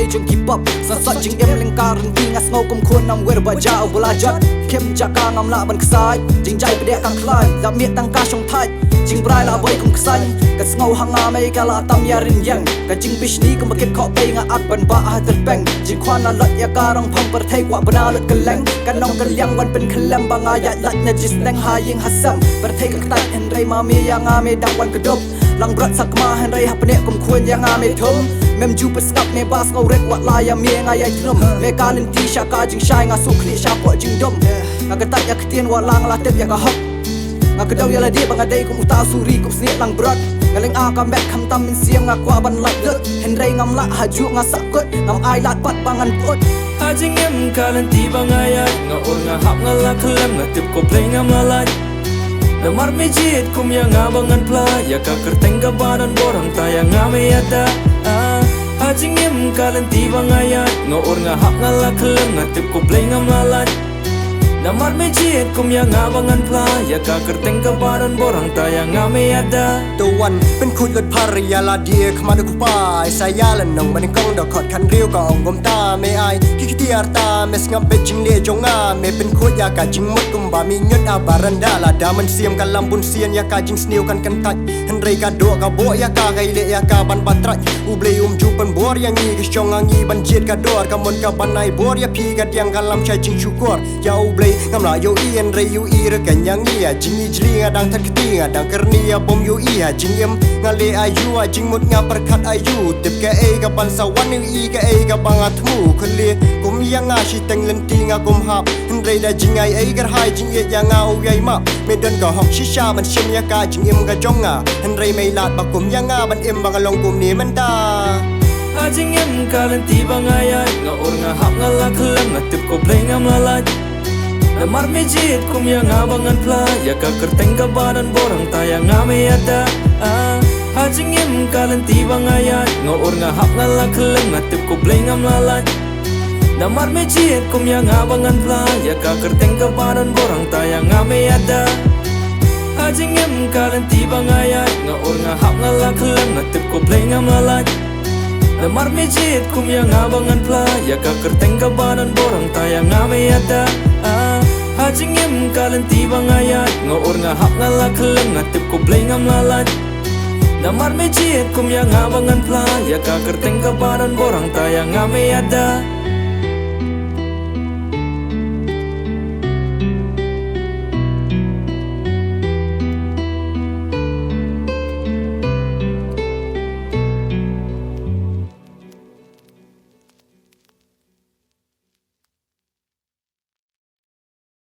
jung keep up Sasat jing em lingkaran Ingat ngau kum kuan nam wer baja belajar Kem jaka ngam la ban ksai Jing jai pedek kang klai Dap miet tang ka shong thai Jing brai la boy kum ksai Kat ngau hanga mei kala tam yarin yang Ka jing bish ni kum bakit kok pei nga at ban ba ah terpeng Jing kwan la lat ya karang phang per thai kwa bana lat keleng Kan nong kaliang wan pen kelem banga ya lat nya jis neng ha ying hasam Per thai ka tat hen rei ma mi yang ame dang wan kedop Lang berat sak ma hen rei ha pedek kum kuan yang ame thum Mem ju pe skap me bas ngau rek wat la ya mi nga ya trum Me kalin ti sha ka jing shai nga su khli sha po jing dom Nga ketat ya ketien wa lang la tep ya ka hok Nga kedau ya la di bang adai kum uta suri kum sni lang berat Ngaling a ka mek kham tam min siam nga kwa ban lak lut hen rei ngam la haju nga sakut ngam ai lat pat bangan put Ajing em kalin ti bang ayat nga or nga hap nga la klem nga tip ko play ngam la laj Na mar me jit kum ya nga bangan pla ya ka kerteng ka badan borang ta ya nga me ada Ajing em kalin ti bang ayat nga or nga hap nga la klem nga tip ko play ngam la laj Na mar me jit kum ya nga bangan pla ya ka kerteng ka badan borang ta ya nga me ada ตะวันเป็นคุณลดภาริยาลาเดียขมาดูป้ายสายยาละนองมันกองดอกขอดคันเรียวก็อ่องกมตาไม่อายคิดที่อาตาเมสงามเป็ดจิงเล่จงอาเมเป็นโคตรยากาจิงมดกุมบามีเงินอาบารันดาลาดามันเสียมกันลำบุญเสียนยากาจิงสเนียวกันตัดฮันเรกาโดกาโบยากาไกเลยากาบันบัตรัดอุเบลยุมจูปันบัวยังงี้กิชงอังงี้บันเจ็ดกาดอดกำมนกาบันไอบัวยาพีกัดยังกันลำชายจิงชูกอดยาอุเบลงามลาโยอีอันเรยูอีระกันยังงี้จิงอีจลีงาดังทักตีงาดังกรณีบอมโยอีจิงเอ็มงาเลอายุจิงมดงาประคัดอายุติบแกเอกับบันสวรรค์นิวอีแกเอกับบังอาทมูคนเลียกุมยังอาชิตังเลนตีงากุมหับฮันเรดาจิงไอเอกระหายจิงเอียยังอาใหญ่มาไม่เดินก็หอกชิชามันเชื่อมยากาจิงเอ็มกะจงอาฮันเรไม่ลาดบักกุมยังอาบันเอ็มบังลงกุมนี้มันตา Ajing em kalin ti bang ayat nga or nga hap nga la klem nga tip ko play ngam la laj Na mar me jit kum ya nga bangan pla ya ka kerteng ka badan borang ta ya nga me ada Ajing em kalin ti bang ayat nga or nga hap nga la klem nga tip ko play ngam la laj Na mar me jit kum ya nga bangan pla ya ka kerteng ka badan borang ta ya nga me ada Ajing em kalin ti bang ayat nga or nga hap nga la klem nga tip ko play ngam la laj Na mar me jit kum ya nga bangan pla ya ka kerteng ka badan borang ta ya nga me ada Ajing em kalin ti bang ayat nga or nga hap nga la klem nga tip ko play ngam la laj Na mar me jit kum ya nga bangan pla ya ka kerteng ka badan borang ta ya nga me ada